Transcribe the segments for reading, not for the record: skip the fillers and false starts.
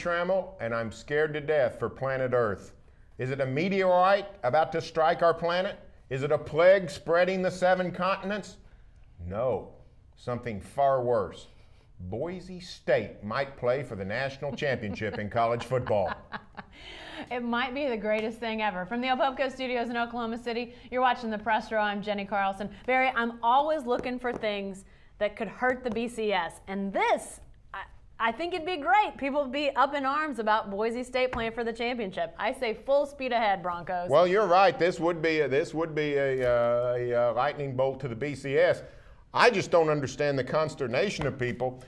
Tramel, and I'm scared to death for planet Earth. Is it a meteorite about to strike our planet? Is it a plague spreading the 7 continents? No, something far worse. Boise State might play for the national championship in college football. It might be the greatest thing ever. From the Opopco Studios in Oklahoma City, you're watching The Press Row. I'm Jenni Carlson. Barry, I'm always looking for things that could hurt the BCS. And this, I think it'd be great. People would be up in arms about Boise State playing for the championship. I say full speed ahead, Broncos. Well, you're right. This would be a lightning bolt to the BCS. I just don't understand the consternation of people.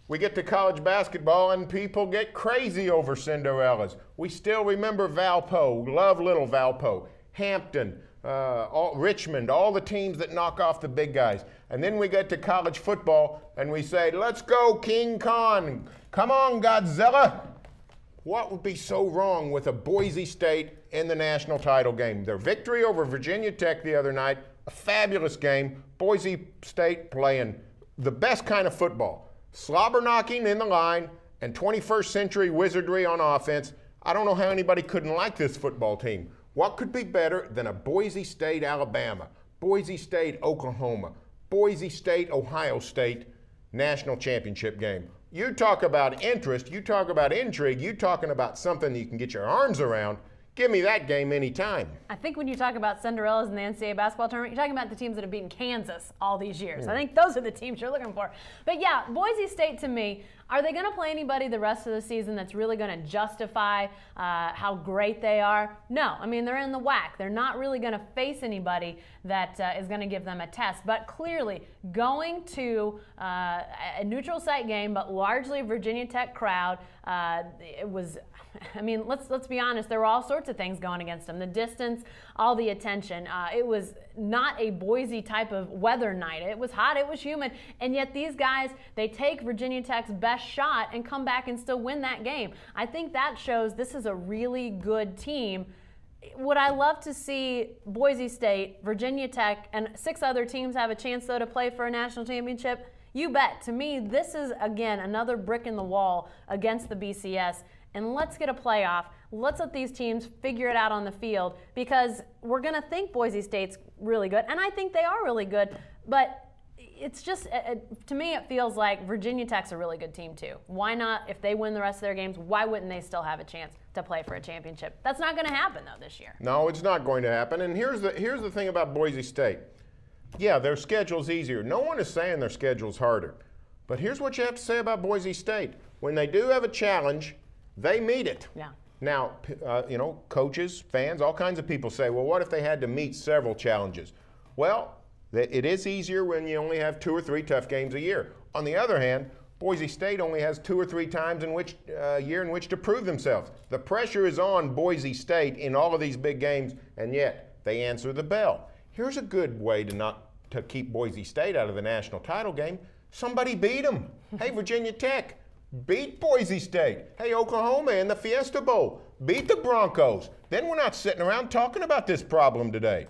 We get to college basketball and people get crazy over Cinderellas. We still remember Valpo, love little Valpo, Hampton, Richmond, all the teams that knock off the big guys. And then we get to college football and we say, let's go King Kong, come on Godzilla. What would be so wrong with a Boise State in the national title game? Their victory over Virginia Tech the other night, a fabulous game. Boise State playing the best kind of football. Slobber knocking in the line and 21st century wizardry on offense. I don't know how anybody couldn't like this football team. What could be better than a Boise State, Alabama, Boise State, Oklahoma, Boise State, Ohio State national championship game? You talk about interest, you talk about intrigue, you talking about something you can get your arms around. Give me that game anytime. I think when you talk about Cinderellas in the NCAA basketball tournament, you're talking about the teams that have beaten Kansas all these years. I think those are the teams you're looking for. But yeah, Boise State to me, are they going to play anybody the rest of the season that's really going to justify how great they are? No. I mean, they're in the WAC. They're not really going to face anybody that is going to give them a test. But clearly, going to a neutral site game, but largely Virginia Tech crowd, it was, I mean, let's be honest, there were all sorts of things going against them. The distance, all the attention. It was not a Boise type of weather night. It was hot, it was humid, and yet these guys, they take Virginia Tech's best shot and come back and still win that game. I think that shows this is a really good team. Would I love to see Boise State, Virginia Tech, and 6 other teams have a chance, though, to play for a national championship? You bet. To me, this is, again, another brick in the wall against the BCS. And let's get a playoff. Let's let these teams figure it out on the field, because we're going to think Boise State's really good, and I think they are really good, but it's just, to me, it feels like Virginia Tech's a really good team too. Why not, if they win the rest of their games, why wouldn't they still have a chance to play for a championship? That's not going to happen, though, this year. No, it's not going to happen, and here's the thing about Boise State. Yeah, their schedule's easier. No one is saying their schedule's harder, but here's what you have to say about Boise State. When they do have a challenge, they meet it. Yeah. Now, coaches, fans, all kinds of people say, well, what if they had to meet several challenges? Well, it is easier when you only have 2 or 3 tough games a year. On the other hand, Boise State only has 2 or 3 times in which year in which to prove themselves. The pressure is on Boise State in all of these big games, and yet they answer the bell. Here's a good way to keep Boise State out of the national title game. Somebody beat them. Hey, Virginia Tech, beat Boise State. Hey, Oklahoma in the Fiesta Bowl, beat the Broncos. Then we're not sitting around talking about this problem today.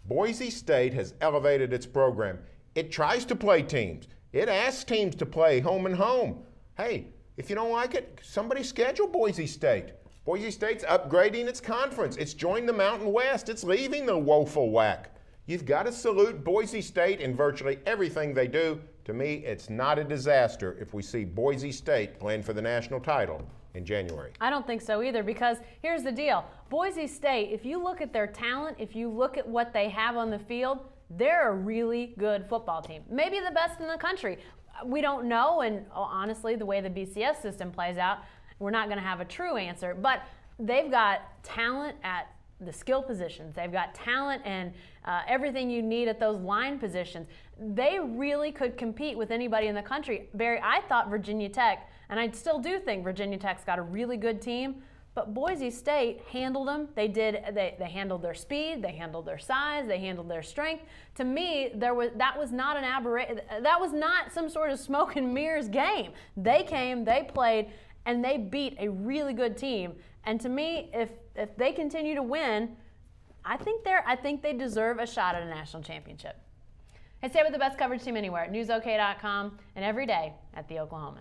Boise State has elevated its program. It tries to play teams. It asks teams to play home and home. Hey, if you don't like it, somebody schedule Boise State. Boise State's upgrading its conference. It's joined the Mountain West. It's leaving the woeful WAC. You've got to salute Boise State in virtually everything they do. To me, it's not a disaster if we see Boise State playing for the national title in January. I don't think so either, because here's the deal. Boise State, if you look at their talent, if you look at what they have on the field, they're a really good football team. Maybe the best in the country. We don't know, and honestly, the way the BCS system plays out, we're not going to have a true answer. But they've got talent at the skill positions. They've got talent and everything you need at those line positions. They really could compete with anybody in the country. Barry, I thought Virginia Tech, and I still do think Virginia Tech's got a really good team, but Boise State handled them. They handled their speed, they handled their size, they handled their strength. To me, that was not an aberration. That was not some sort of smoke and mirrors game. They came, they played, and they beat a really good team. And to me, if they continue to win, I think they deserve a shot at a national championship. Hey, stay with the best coverage team anywhere at newsok.com and every day at The Oklahoman.